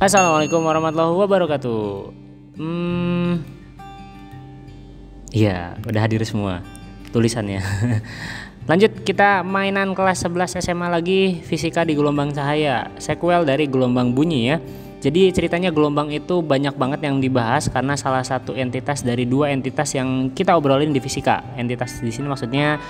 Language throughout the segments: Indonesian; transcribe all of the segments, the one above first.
Assalamualaikum warahmatullahi wabarakatuh. Iya, udah hadir semua tulisannya. Lanjut, kita mainan kelas 11 SMA lagi, fisika di gelombang cahaya, sequel dari gelombang bunyi ya. Jadi ceritanya gelombang itu banyak banget yang dibahas karena salah satu entitas dari dua entitas yang kita obrolin di fisika. Entitas di sini maksudnya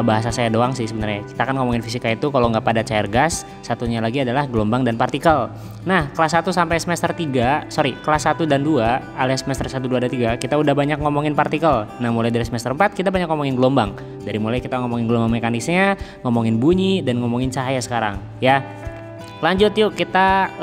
bahasa saya doang sih sebenarnya. Kita kan ngomongin fisika itu kalau nggak pada cair gas, satunya lagi adalah gelombang dan partikel. Nah, kelas 1 sampai semester 3, kelas 1 dan 2 alias semester 1, 2, dan 3, kita udah banyak ngomongin partikel. Nah, mulai dari semester 4 kita banyak ngomongin gelombang. Dari mulai kita ngomongin gelombang mekanisnya, ngomongin bunyi, dan ngomongin cahaya sekarang ya. Lanjut yuk, kita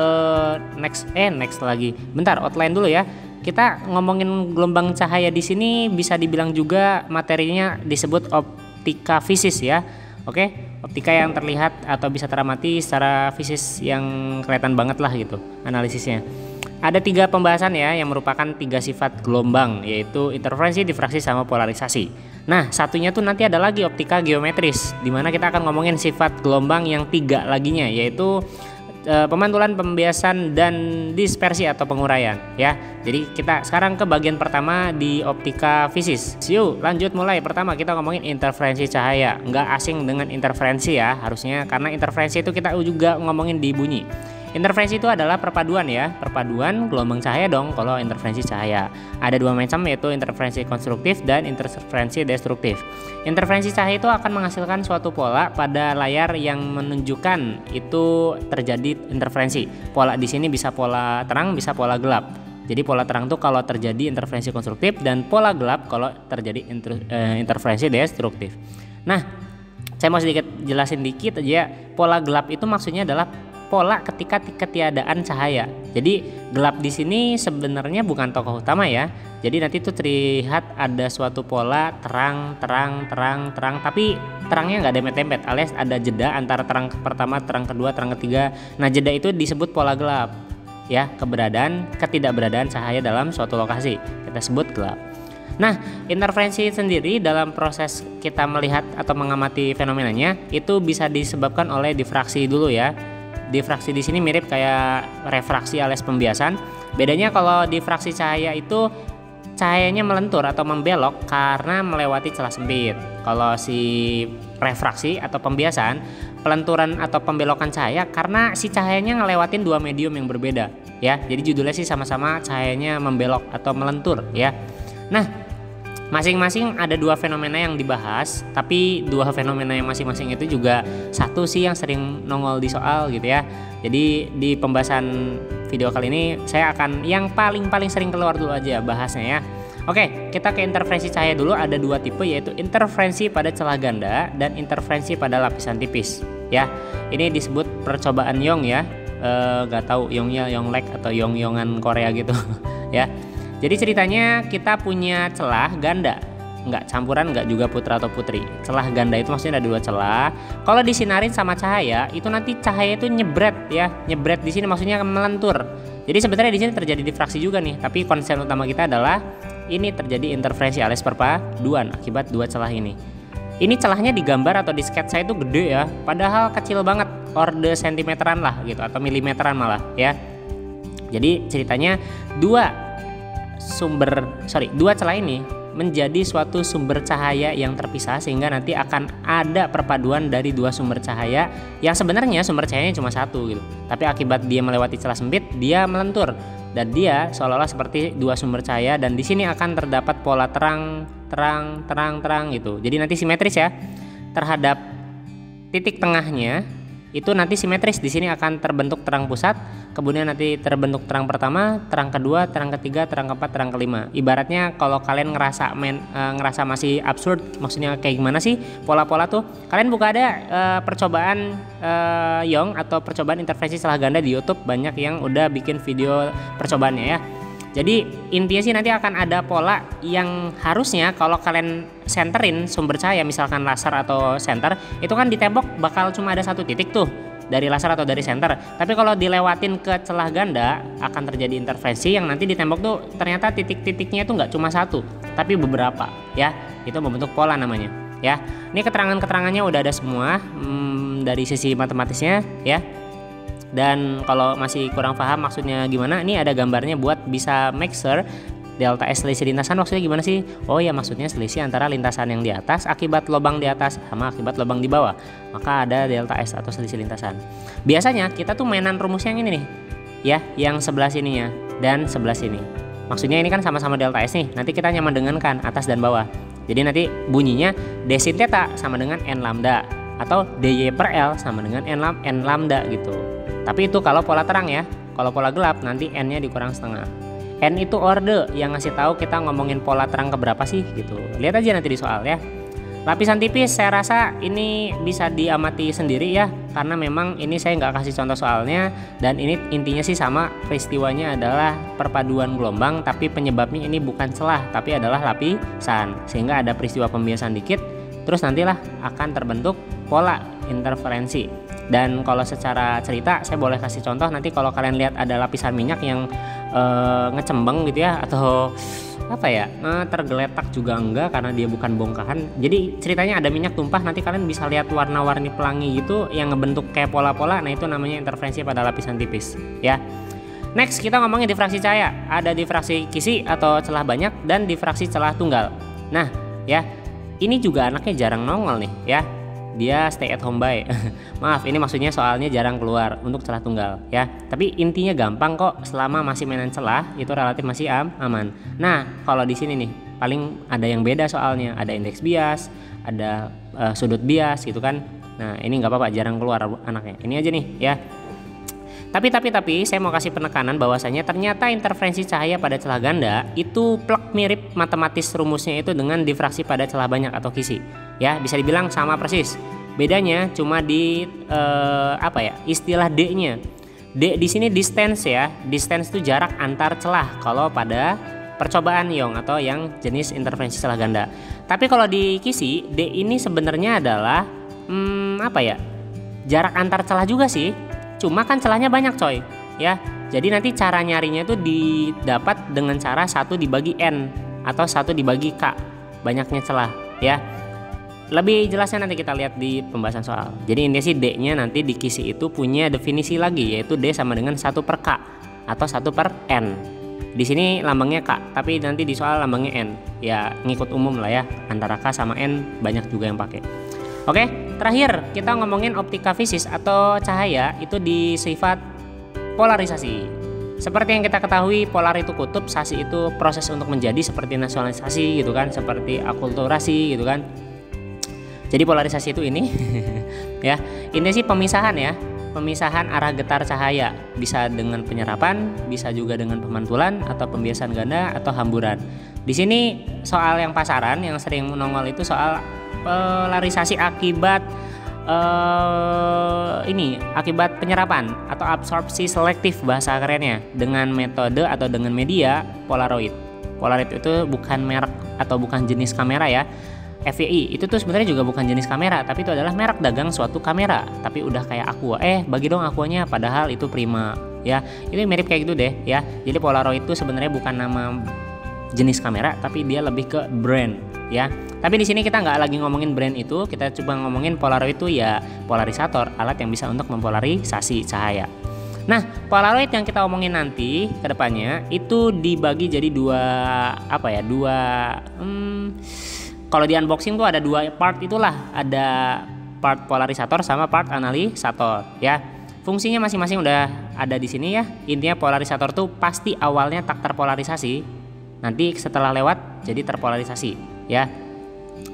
next lagi. Bentar, outline dulu ya. Kita ngomongin gelombang cahaya di sini bisa dibilang juga materinya disebut optika fisis ya. Oke, optika yang terlihat atau bisa teramati secara fisis yang kelihatan banget lah gitu analisisnya. Ada 3 pembahasan ya yang merupakan 3 sifat gelombang, yaitu interferensi, difraksi, sama polarisasi. Nah, satunya tuh nanti ada lagi optika geometris, dimana kita akan ngomongin sifat gelombang yang 3 laginya, yaitu pemantulan, pembiasan, dan dispersi atau penguraian ya. Jadi kita sekarang ke bagian pertama di optika fisis. Yuk lanjut mulai. Pertama kita ngomongin interferensi cahaya. Nggak asing dengan interferensi ya harusnya, karena interferensi itu kita juga ngomongin di bunyi. Interferensi itu adalah perpaduan ya, perpaduan gelombang cahaya dong kalau interferensi cahaya. Ada 2 macam, yaitu interferensi konstruktif dan interferensi destruktif. Interferensi cahaya itu akan menghasilkan suatu pola pada layar yang menunjukkan itu terjadi interferensi. Pola di sini bisa pola terang, bisa pola gelap. Jadi pola terang itu kalau terjadi interferensi konstruktif, dan pola gelap kalau terjadi interferensi destruktif. Nah, saya mau sedikit jelasin dikit aja. Pola gelap itu maksudnya adalah pola ketika ketiadaan cahaya. Jadi gelap di sini sebenarnya bukan tokoh utama ya. Jadi nanti tuh terlihat ada suatu pola terang, tapi terangnya nggak dempet-dempet, alias ada jeda antara terang pertama, terang kedua, terang ketiga. Nah, jeda itu disebut pola gelap ya, ketidakberadaan cahaya dalam suatu lokasi kita sebut gelap. Nah, interferensi sendiri dalam proses kita melihat atau mengamati fenomenanya itu bisa disebabkan oleh difraksi dulu ya. Difraksi di sini mirip kayak refraksi alias pembiasan. Bedanya kalau difraksi cahaya itu cahayanya melentur atau membelok karena melewati celah sempit. Kalau si refraksi atau pembiasan, pelenturan atau pembelokan cahaya karena si cahayanya ngelewatin 2 medium yang berbeda ya. Jadi judulnya sih sama-sama cahayanya membelok atau melentur ya. Nah, masing-masing ada 2 fenomena yang dibahas, tapi 2 fenomena yang masing-masing itu juga satu sih yang sering nongol di soal gitu ya. Jadi di pembahasan video kali ini saya akan yang paling sering keluar dulu aja bahasnya ya. Oke, kita ke interferensi cahaya dulu. Ada 2 tipe, yaitu interferensi pada celah ganda dan interferensi pada lapisan tipis ya. Ini disebut percobaan Young ya. Gak tahu Youngnya Yonglek atau Yongan Korea gitu ya. Jadi ceritanya kita punya celah ganda, nggak campuran, nggak juga putra atau putri. Celah ganda itu maksudnya ada 2 celah. Kalau disinarin sama cahaya, itu nanti cahaya itu nyebret ya. Nyebret di sini maksudnya melentur. Jadi sebenarnya di sini terjadi difraksi juga nih, tapi konsen utama kita adalah ini terjadi interferensi alias perpaduan akibat 2 celah ini. Ini celahnya digambar atau di sketsa itu gede ya, padahal kecil banget, orde sentimeteran lah gitu atau milimeteran malah ya. Jadi ceritanya 2 celah ini menjadi suatu sumber cahaya yang terpisah, sehingga nanti akan ada perpaduan dari 2 sumber cahaya yang sebenarnya sumber cahayanya cuma 1 gitu. Tapi akibat dia melewati celah sempit, dia melentur dan dia seolah-olah seperti 2 sumber cahaya, dan di sini akan terdapat pola terang gitu. Jadi nanti simetris ya. Terhadap titik tengahnya itu nanti simetris, di sini akan terbentuk terang pusat, kemudian nanti terbentuk terang pertama, terang kedua, terang ketiga, terang keempat, terang kelima. Ibaratnya kalau kalian ngerasa masih absurd, maksudnya kayak gimana sih pola-pola tuh, kalian buka ada percobaan Young atau percobaan interferensi celah ganda di YouTube, banyak yang udah bikin video percobaannya ya. Jadi intinya sih nanti akan ada pola yang harusnya kalau kalian senterin sumber cahaya, misalkan laser atau senter, itu kan di tembok bakal cuma ada 1 titik tuh dari laser atau dari senter. Tapi kalau dilewatin ke celah ganda akan terjadi interferensi yang nanti di tembok tuh ternyata titik-titiknya itu nggak cuma 1 tapi beberapa ya. Itu membentuk pola namanya ya. Ini keterangan-keterangannya udah ada semua dari sisi matematisnya ya. Dan kalau masih kurang paham maksudnya gimana, ini ada gambarnya buat bisa make sure delta S selisih lintasan maksudnya gimana sih? Oh ya, maksudnya selisih antara lintasan yang di atas akibat lubang di atas sama akibat lubang di bawah. Maka ada delta S atau selisih lintasan. Biasanya kita tuh mainan rumus yang ini nih. Ya, yang sebelah sininya dan sebelah sini. Maksudnya ini kan sama-sama delta S nih. Nanti kita nyaman dengankan atas dan bawah. Jadi nanti bunyinya d sin theta sama dengan n lambda atau dy per L sama dengan n lambda gitu. Tapi itu kalau pola terang ya. Kalau pola gelap nanti n-nya dikurang setengah. N itu orde yang ngasih tahu kita ngomongin pola terang keberapa sih gitu. Lihat aja nanti di soal ya. Lapisan tipis saya rasa ini bisa diamati sendiri ya, karena memang ini saya nggak kasih contoh soalnya, dan ini intinya sih sama, peristiwanya adalah perpaduan gelombang tapi penyebabnya ini bukan celah tapi adalah lapisan, sehingga ada peristiwa pembiasan dikit terus nantilah akan terbentuk pola interferensi. Dan kalau secara cerita saya boleh kasih contoh, nanti kalau kalian lihat ada lapisan minyak yang ngecembeng gitu ya, atau apa ya, tergeletak juga enggak karena dia bukan bongkahan. Jadi ceritanya ada minyak tumpah, nanti kalian bisa lihat warna-warni pelangi gitu yang ngebentuk kayak pola-pola. Nah itu namanya interferensi pada lapisan tipis ya. Next kita ngomongin difraksi cahaya. Ada difraksi kisi atau celah banyak dan difraksi celah tunggal. Nah ya, ini juga anaknya jarang nongol nih ya. Dia stay at home by. Maaf, ini maksudnya soalnya jarang keluar untuk celah tunggal ya. Tapi intinya gampang kok, selama masih mainan celah itu relatif masih aman. Nah, kalau di sini nih paling ada yang beda soalnya, ada indeks bias, ada sudut bias gitu kan. Nah, ini nggak apa-apa, jarang keluar anaknya. Ini aja nih ya. Tapi saya mau kasih penekanan bahwasanya ternyata interferensi cahaya pada celah ganda itu plek mirip matematis rumusnya itu dengan difraksi pada celah banyak atau kisi. Ya, bisa dibilang sama persis. Bedanya cuma di istilah D-nya. D di sini distance ya. Distance itu jarak antar celah kalau pada percobaan Young atau yang jenis interferensi celah ganda. Tapi kalau di kisi, D ini sebenarnya adalah jarak antar celah juga sih. Cuma kan celahnya banyak coy ya. Jadi nanti cara nyarinya itu didapat dengan cara 1 dibagi N atau 1 dibagi K, banyaknya celah ya. Lebih jelasnya nanti kita lihat di pembahasan soal. Jadi intinya sih D-nya nanti di kisi itu punya definisi lagi, yaitu D sama dengan 1 per K atau 1 per N. Di sini lambangnya K, tapi nanti di soal lambangnya N. Ya ngikut umum lah ya, antara K sama N banyak juga yang pakai. Oke, terakhir kita ngomongin optika fisis atau cahaya itu di sifat polarisasi. Seperti yang kita ketahui, polar itu kutub, sasi itu proses untuk menjadi, seperti nasionalisasi gitu kan, seperti akulturasi gitu kan. Jadi polarisasi itu ini ya, ini sih pemisahan ya, pemisahan arah getar cahaya, bisa dengan penyerapan, bisa juga dengan pemantulan atau pembiasan ganda atau hamburan. Di sini soal yang pasaran yang sering menongol itu soal polarisasi akibat akibat penyerapan atau absorpsi selektif bahasa kerennya dengan metode atau dengan media Polaroid. Polaroid itu bukan merek atau bukan jenis kamera ya. FPI itu tuh sebenarnya juga bukan jenis kamera, tapi itu adalah merek dagang suatu kamera. Tapi udah kayak Aqua, bagi dong Aquanya, padahal itu Prima ya. Itu mirip kayak gitu deh ya. Jadi Polaroid itu sebenarnya bukan nama jenis kamera, tapi dia lebih ke brand ya. Tapi di sini kita nggak lagi ngomongin brand itu, kita coba ngomongin Polaroid itu ya polarisator, alat yang bisa untuk mempolarisasi cahaya. Nah, Polaroid yang kita omongin nanti ke depannya itu dibagi jadi kalau di unboxing tuh ada 2 part itulah, ada part polarisator sama part analisator ya. Fungsinya masing-masing udah ada di sini ya. Intinya polarisator tuh pasti awalnya tak terpolarisasi, nanti setelah lewat jadi terpolarisasi ya.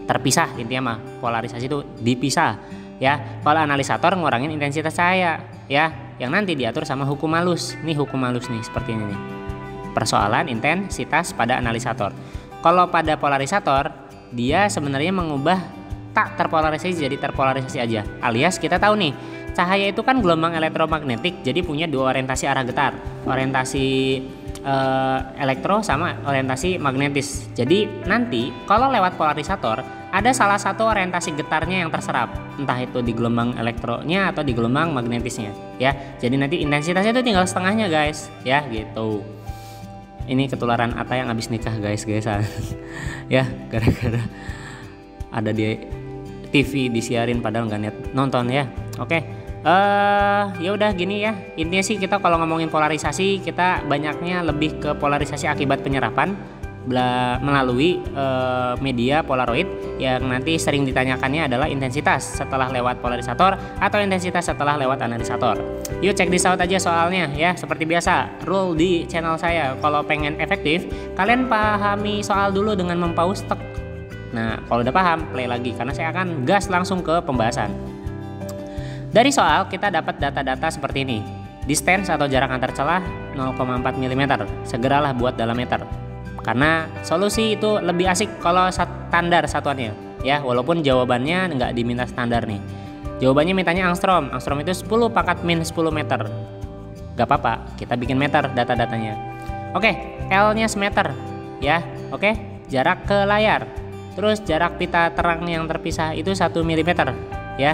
Terpisah, intinya mah polarisasi itu dipisah ya. Kalau analisator ngurangin intensitas cahaya ya, yang nanti diatur sama hukum halus. Nih hukum halus nih seperti ini nih. Persoalan intensitas pada analisator. Kalau pada polarisator dia sebenarnya mengubah tak terpolarisasi jadi terpolarisasi aja. Alias kita tahu nih, cahaya itu kan gelombang elektromagnetik, jadi punya 2 orientasi arah getar. Orientasi elektro sama orientasi magnetis. Jadi nanti kalau lewat polarisator ada salah satu orientasi getarnya yang terserap, entah itu di gelombang elektronya atau di gelombang magnetisnya ya. Jadi nanti intensitasnya itu tinggal setengahnya guys ya gitu. Ini ketularan Ata yang habis nikah guys ya, gara-gara ada di TV disiarin padahal nggak niat nonton ya. Oke, Ya udah gini ya, intinya sih kita kalau ngomongin polarisasi, kita banyaknya lebih ke polarisasi akibat penyerapan melalui media polaroid, yang nanti sering ditanyakannya adalah intensitas setelah lewat polarisator atau intensitas setelah lewat analisator. Yuk cek this out aja soalnya ya. Seperti biasa, rule di channel saya, kalau pengen efektif kalian pahami soal dulu dengan mempause tek. Nah kalau udah paham, play lagi karena saya akan gas langsung ke pembahasan. Dari soal kita dapat data-data seperti ini. Distance atau jarak antar celah 0,4 mm. Segeralah buat dalam meter. Karena solusi itu lebih asik kalau standar satuannya ya, walaupun jawabannya nggak diminta standar nih. Jawabannya mintanya angstrom. Angstrom itu 10 pangkat min 10 meter. Gak apa-apa, kita bikin meter data-datanya. Oke, L-nya semeter ya. Oke, jarak ke layar. Terus jarak pita terang yang terpisah itu 1 mm ya.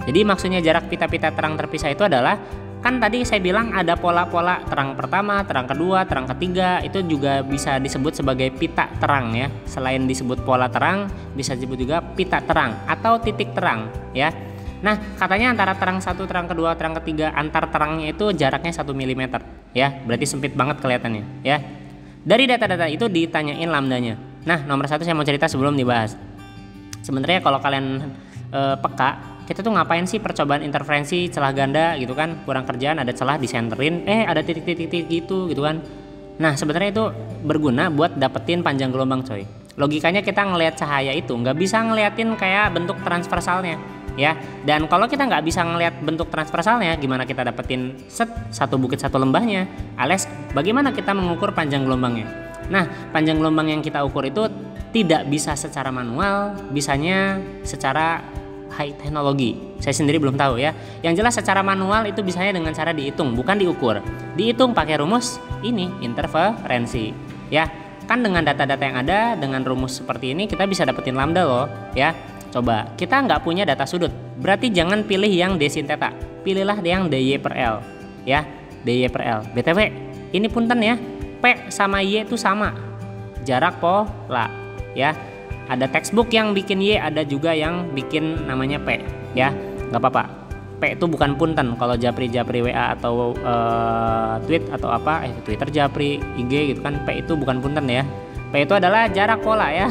Jadi maksudnya jarak pita-pita terang terpisah itu adalah, kan tadi saya bilang ada pola-pola terang pertama, terang kedua, terang ketiga, itu juga bisa disebut sebagai pita terang ya. Selain disebut pola terang, bisa disebut juga pita terang atau titik terang ya. Nah katanya antara terang satu, terang kedua, terang ketiga, antar terangnya itu jaraknya 1 mm ya. Berarti sempit banget kelihatannya ya. Dari data-data itu ditanyain lambdanya. Nah nomor 1 saya mau cerita sebelum dibahas. Sebenarnya kalau kalian peka, kita tuh ngapain sih percobaan interferensi celah ganda gitu kan, kurang kerjaan, ada celah disenterin, ada titik-titik gitu kan. Nah sebenarnya itu berguna buat dapetin panjang gelombang coy. Logikanya kita ngelihat cahaya itu nggak bisa ngeliatin kayak bentuk transversalnya ya. Dan kalau kita nggak bisa ngelihat bentuk transversalnya, gimana kita dapetin satu bukit satu lembahnya, alias bagaimana kita mengukur panjang gelombangnya. Nah panjang gelombang yang kita ukur itu tidak bisa secara manual, bisanya secara high teknologi. Saya sendiri belum tahu ya. Yang jelas secara manual itu bisanya dengan cara dihitung, bukan diukur. Dihitung pakai rumus ini, interferensi. Ya, kan dengan data-data yang ada, dengan rumus seperti ini kita bisa dapetin lambda loh, ya. Coba, kita nggak punya data sudut. Berarti jangan pilih yang d sin theta. Pilihlah yang dy per L, ya. dy per L. BTW, ini punten ya. P sama Y itu sama. Jarak pola, ya. Ada textbook yang bikin Y, ada juga yang bikin namanya P ya, nggak apa-apa. P itu bukan punten. Kalau japri WA atau tweet atau apa, Twitter japri IG gitu kan, P itu bukan punten ya. P itu adalah jarak pola ya.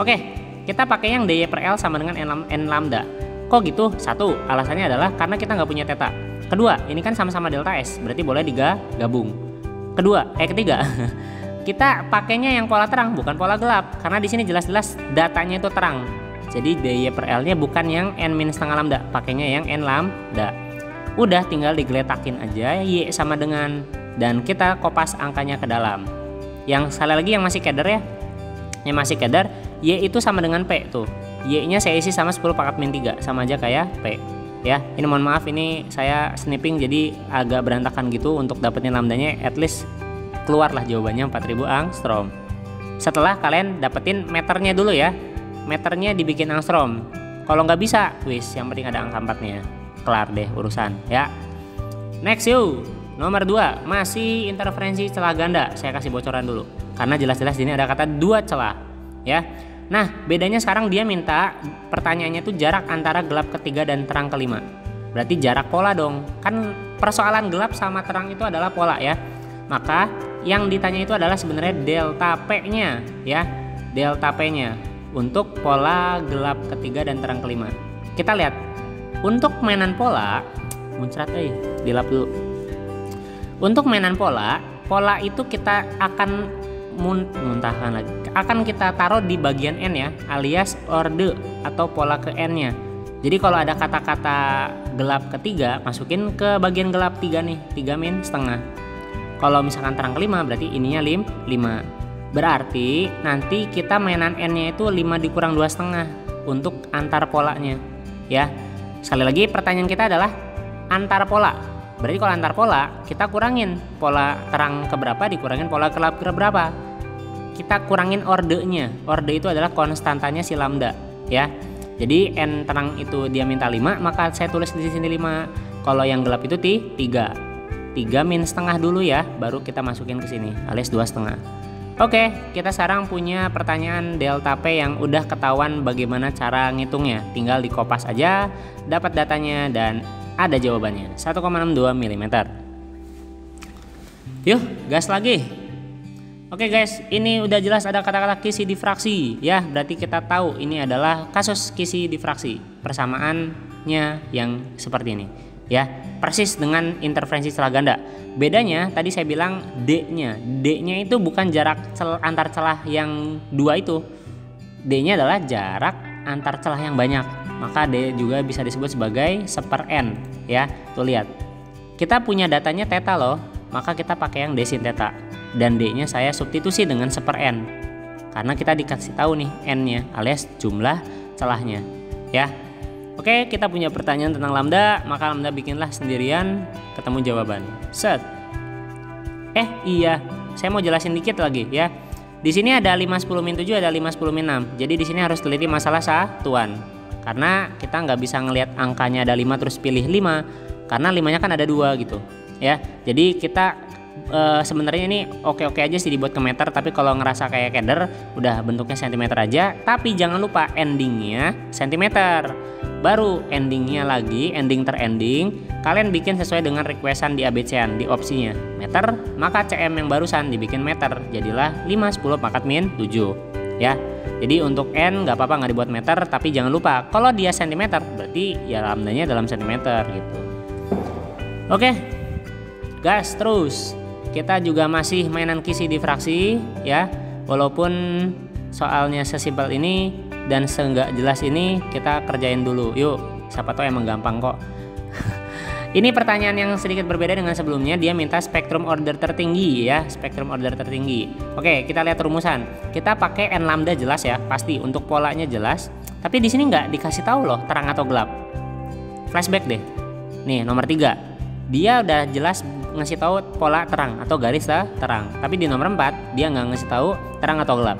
Oke, kita pakai yang dy per L sama dengan n lambda. Kok gitu? Satu, alasannya adalah karena kita nggak punya theta. Kedua, ini kan sama-sama delta S, berarti boleh digabung. Ketiga kita pakainya yang pola terang bukan pola gelap, karena di sini jelas-jelas datanya itu terang. Jadi dy per L-nya bukan yang n-1/2 lambda, pakainya yang n lambda. Udah tinggal digeletakin aja y sama dengan, dan kita kopas angkanya ke dalam. Yang sekali lagi yang masih keder ya. Yang masih keder, y itu sama dengan p tuh. Y-nya saya isi sama 10 pangkat min 3, sama aja kayak p. Ya, ini mohon maaf, ini saya snipping jadi agak berantakan gitu untuk dapetin lambdanya. At least keluarlah jawabannya 4000 angstrom. Setelah kalian dapetin meternya dulu ya, meternya dibikin angstrom. Kalau nggak bisa, wis yang penting ada angka 4-nya, kelar deh urusan ya. Next yuk, nomor 2 masih interferensi celah ganda. Saya kasih bocoran dulu karena jelas-jelas ini ada kata 2 celah ya. Nah bedanya sekarang dia minta pertanyaannya tuh jarak antara gelap ketiga dan terang kelima. Berarti jarak pola dong. Kan persoalan gelap sama terang itu adalah pola ya. Maka yang ditanya itu adalah sebenarnya delta P-nya ya. Delta P-nya untuk pola gelap ketiga dan terang kelima. Kita lihat untuk mainan pola, muncrat dilap dulu. Untuk mainan pola itu kita akan muntahkan lagi. Akan kita taruh di bagian N ya, alias orde atau pola ke N-nya. Jadi kalau ada kata-kata gelap ketiga, masukin ke bagian gelap 3 nih, 3-1/2. Kalau misalkan terang kelima berarti ininya 5. Berarti nanti kita mainan N-nya itu 5 dikurang 2,5 untuk antar polanya ya. Sekali lagi pertanyaan kita adalah antar pola. Berarti kalau antar pola kita kurangin pola terang keberapa dikurangin pola gelap keberapa. Kita kurangin ordenya. Orde itu adalah konstantanya si lambda ya. Jadi N terang itu dia minta 5, maka saya tulis di sini 5. Kalau yang gelap itu 3. 3-1/2 dulu ya, baru kita masukin ke sini alias 2,5. Oke, kita sekarang punya pertanyaan delta P yang udah ketahuan bagaimana cara ngitungnya. Tinggal dikopas aja, dapat datanya, dan Ada jawabannya, 1,62 mm. Yuk, gas lagi. Oke guys, ini udah jelas ada kata-kata kisi difraksi ya. Berarti kita tahu ini adalah kasus kisi difraksi. Persamaannya yang seperti ini ya. Persis dengan interferensi celah ganda. Bedanya tadi saya bilang D-nya itu bukan jarak antar celah yang dua itu. D-nya adalah jarak antar celah yang banyak. Maka D juga bisa disebut sebagai 1/n ya. Tuh lihat. Kita punya datanya theta loh, maka kita pakai yang D sin theta. Dan D-nya saya substitusi dengan 1/n. Karena kita dikasih tahu nih n-nya alias jumlah celahnya ya. Oke, kita punya pertanyaan tentang lambda, maka lambda bikinlah sendirian, ketemu jawaban. Set. Iya, saya mau jelasin dikit lagi ya. Di sini ada 5/10-7, ada 5/10-6. Jadi di sini harus teliti masalah satuan. Karena kita nggak bisa ngelihat angkanya ada 5 terus pilih 5, karena 5-nya kan ada 2 gitu ya. Jadi kita sebenarnya ini oke-oke aja sih dibuat ke meter, tapi kalau ngerasa kayak keder udah bentuknya cm aja. Tapi jangan lupa endingnya cm, baru endingnya lagi ending terending kalian bikin sesuai dengan requestan di ABC-an di opsinya meter, maka cm yang barusan dibikin meter, jadilah 5, 10 pangkat min 7 ya. Jadi untuk n nggak apa-apa nggak dibuat meter, tapi jangan lupa kalau dia cm berarti ya lambdanya dalam cm gitu. Oke, gas terus. Kita juga masih mainan kisi difraksi ya. Walaupun soalnya sesimpel ini dan seenggak jelas ini, kita kerjain dulu. Yuk, siapa tahu emang gampang kok. Ini pertanyaan yang sedikit berbeda dengan sebelumnya. Dia minta spektrum order tertinggi ya, spektrum order tertinggi. Oke, kita lihat rumusan. Kita pakai n lambda jelas ya, pasti untuk polanya jelas. Tapi di sini nggak dikasih tahu loh terang atau gelap. Flashback deh. Nih nomor 3. Dia udah jelas ngasih tahu pola terang atau garis terang. Tapi di nomor 4 dia nggak ngasih tahu terang atau gelap.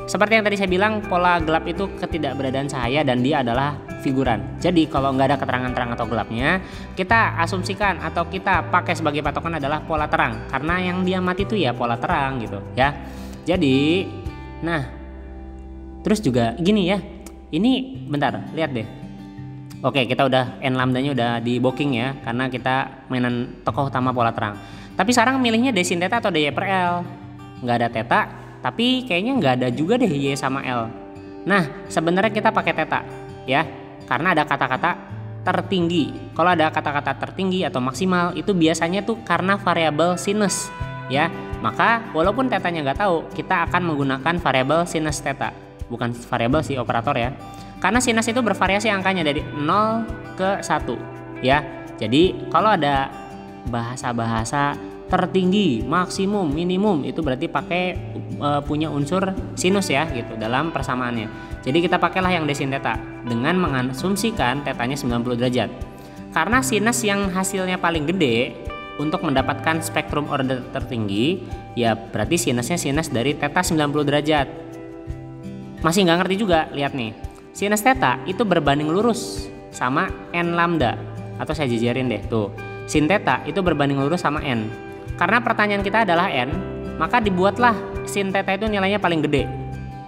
Seperti yang tadi saya bilang, pola gelap itu ketidakberadaan cahaya dan dia adalah figuran. Jadi kalau nggak ada keterangan terang atau gelapnya, kita asumsikan atau kita pakai sebagai patokan adalah pola terang. Karena yang dia mati itu ya pola terang gitu ya. Jadi, nah terus juga gini ya. Ini bentar, lihat deh. Oke, kita udah n lambdanya udah di booking ya, karena kita mainan tokoh utama pola terang. Tapi sekarang milihnya D sin theta atau dy per L. Nggak ada theta, tapi kayaknya nggak ada juga deh y sama L. Nah, sebenarnya kita pakai theta ya, karena ada kata-kata tertinggi. Kalau ada kata-kata tertinggi atau maksimal itu biasanya tuh karena variabel sinus ya. Maka walaupun tetanya nggak tahu, kita akan menggunakan variabel sinus theta, bukan variabel si operator ya. Karena sinus itu bervariasi angkanya dari 0 ke 1 ya. Jadi kalau ada bahasa-bahasa tertinggi, maksimum, minimum itu berarti pakai punya unsur sinus ya gitu dalam persamaannya. Jadi kita pakailah yang D sin theta dengan mengasumsikan tetanya 90 derajat. Karena sinus yang hasilnya paling gede untuk mendapatkan spektrum order tertinggi, ya berarti sinusnya sinus dari theta 90 derajat. Masih nggak ngerti juga, lihat nih. Sinus theta itu berbanding lurus sama n lambda, atau saya jajarin deh tuh. Sin theta itu berbanding lurus sama n. Karena pertanyaan kita adalah n, maka dibuatlah sin theta itu nilainya paling gede.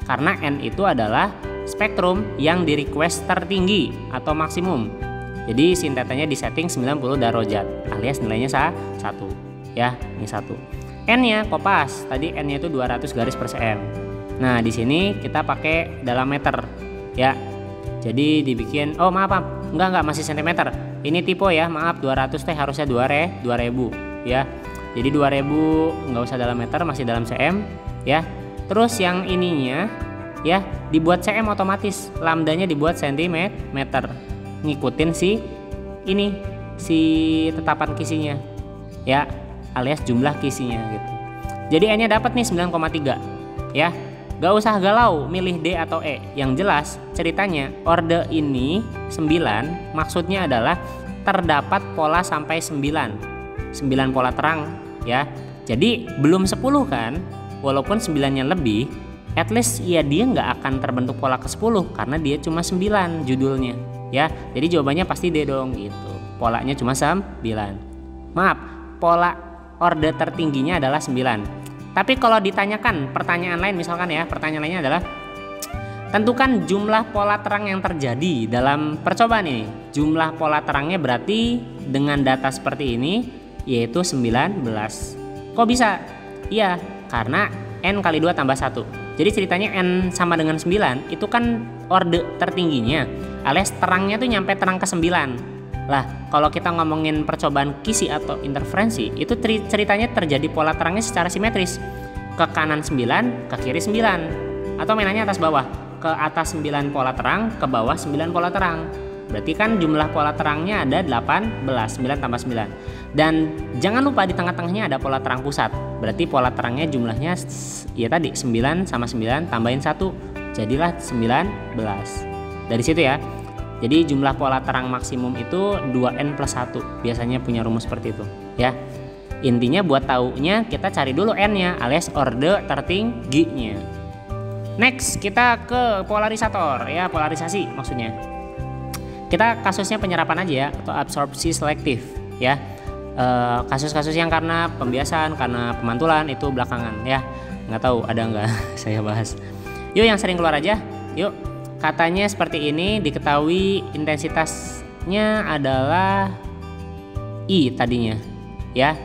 Karena n itu adalah spektrum yang di request tertinggi atau maksimum. Jadi sin tetanya di setting 90 derajat alias nilainya 1 ya, ini 1. N-nya kopas, tadi n-nya itu 200 garis per cm. Nah, di sini kita pakai dalam meter. Ya, jadi dibikin, oh maaf, enggak masih cm. Ini tipe ya, maaf 200 teh harusnya 2000 ya. Jadi 2000 nggak usah dalam meter, masih dalam cm ya. Terus yang ininya ya dibuat cm otomatis, lambdanya dibuat cm, ngikutin si tetapan kisinya ya, alias jumlah kisinya gitu. Jadi n-nya dapat nih 9,3 ya. Gak usah galau milih D atau E. Yang jelas ceritanya orde ini 9 maksudnya adalah terdapat pola sampai 9 pola terang ya. Jadi belum 10 kan, walaupun 9-nya lebih, at least ya dia nggak akan terbentuk pola ke 10 karena dia cuma 9 judulnya ya. Jadi jawabannya pasti D dong gitu. Polanya cuma 9. Maaf, pola orde tertingginya adalah 9. Tapi kalau ditanyakan pertanyaan lain, misalkan ya, pertanyaan lainnya adalah Tentukan jumlah pola terang yang terjadi dalam percobaan ini. Jumlah pola terangnya berarti dengan data seperti ini yaitu 19. Kok bisa? Iya, karena N kali 2 tambah 1. Jadi ceritanya N sama dengan 9 itu kan orde tertingginya, alias terangnya tuh nyampe terang ke 9. Lah, kalau kita ngomongin percobaan kisi atau interferensi, itu ceritanya terjadi pola terangnya secara simetris. Ke kanan 9, ke kiri 9. Atau mainannya atas bawah. Ke atas 9 pola terang, ke bawah 9 pola terang. Berarti kan jumlah pola terangnya ada 18, 9 tambah 9. Dan jangan lupa di tengah-tengahnya ada pola terang pusat. Berarti pola terangnya jumlahnya ya tadi 9 sama 9 tambahin 1. Jadilah 19. Dari situ ya. Jadi jumlah pola terang maksimum itu 2N plus 1. Biasanya punya rumus seperti itu ya. Intinya buat taunya kita cari dulu N-nya alias orde tertingginya. Next, kita ke polarisator ya, polarisasi maksudnya. Kita kasusnya penyerapan aja ya, atau absorpsi selektif ya. Kasus-kasus yang karena pembiasan, karena pemantulan itu belakangan ya. Nggak tahu ada nggak saya bahas. Yuk yang sering keluar aja. Yuk, katanya seperti ini, diketahui intensitasnya adalah I tadinya ya.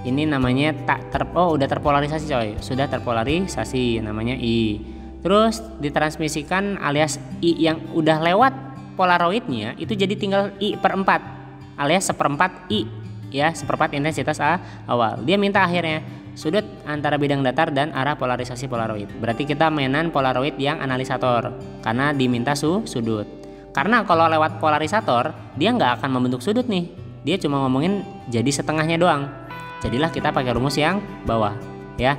Ini namanya udah terpolarisasi coy, sudah terpolarisasi namanya I. Terus ditransmisikan alias I yang udah lewat polaroidnya itu jadi tinggal I per 4 alias seperempat I ya, seperempat intensitas awal. Dia minta akhirnya sudut antara bidang datar dan arah polarisasi polaroid. Berarti kita mainan polaroid yang analisator karena diminta sudut. Karena kalau lewat polarisator dia nggak akan membentuk sudut nih, dia cuma ngomongin jadi setengahnya doang. Jadilah kita pakai rumus yang bawah ya.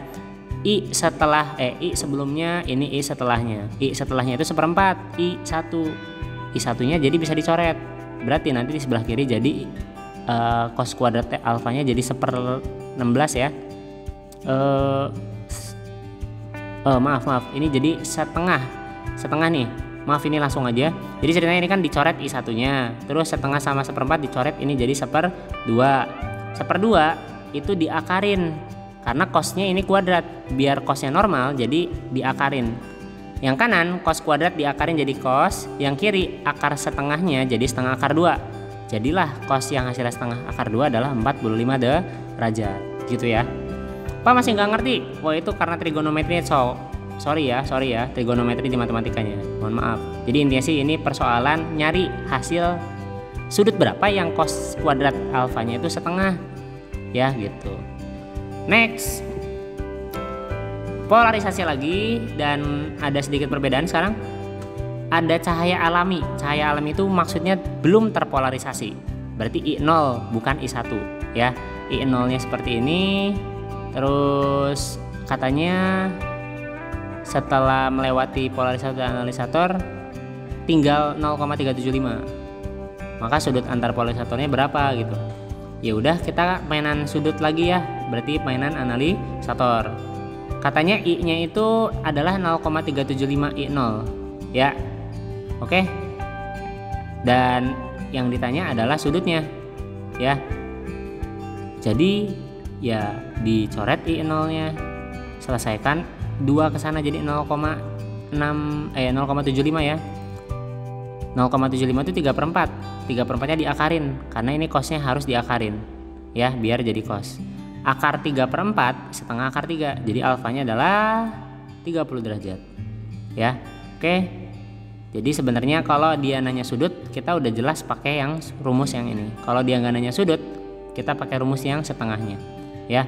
I setelah I sebelumnya, ini I setelahnya. I setelahnya itu seperempat I1. I1-nya jadi bisa dicoret. Berarti nanti di sebelah kiri jadi cos kuadrat alfanya jadi 1/16 ya. Maaf. Ini jadi setengah nih. Maaf, ini langsung aja. Jadi ceritanya ini kan dicoret I1-nya. Terus setengah sama seperempat dicoret ini jadi 1/2. 1/2 itu diakarin. Karena cosnya ini kuadrat, biar cosnya normal jadi diakarin. Yang kanan cos kuadrat diakarin jadi cos, yang kiri akar setengahnya jadi setengah akar 2. Jadilah cos yang hasilnya setengah akar 2 adalah 45 derajat gitu ya. Pak masih nggak ngerti? Wah itu karena trigonometri, sorry ya trigonometri di matematikanya, mohon maaf. Jadi intinya sih ini persoalan nyari hasil sudut berapa yang cos kuadrat alfanya itu setengah ya gitu. Next, polarisasi lagi, dan ada sedikit perbedaan sekarang. Ada cahaya alami. Cahaya alami itu maksudnya belum terpolarisasi. Berarti I0 bukan I1 ya. I0-nya seperti ini. Terus katanya setelah melewati polarisator dan analisator tinggal 0,375. Maka sudut antar polarisatornya berapa gitu. Ya udah kita mainan sudut lagi ya. Berarti mainan analisator. Katanya I-nya itu adalah 0,375 I0 ya. Oke. Dan yang ditanya adalah sudutnya ya. Jadi ya dicoret I0-nya. Selesaikan 2 ke sana jadi 0,75 ya. 0,75 itu 3/4. 3/4-nya diakarin karena ini cosnya harus diakarin ya biar jadi cos. Akar 3/4 setengah akar 3. Jadi alfanya adalah 30 derajat. Ya. Oke. Jadi sebenarnya kalau dia nanya sudut, kita udah jelas pakai yang rumus yang ini. Kalau dia nggak nanya sudut, kita pakai rumus yang setengahnya. Ya.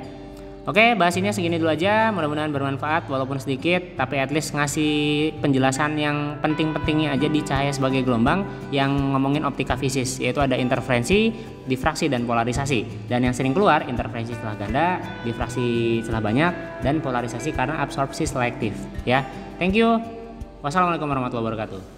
Oke, bahasnya segini dulu aja. Mudah-mudahan bermanfaat walaupun sedikit, tapi at least ngasih penjelasan yang penting-pentingnya aja di cahaya sebagai gelombang yang ngomongin optika fisis, yaitu ada interferensi, difraksi, dan polarisasi. Dan yang sering keluar interferensi setelah ganda, difraksi setelah banyak, dan polarisasi karena absorpsi selektif. Ya, thank you. Wassalamualaikum warahmatullahi wabarakatuh.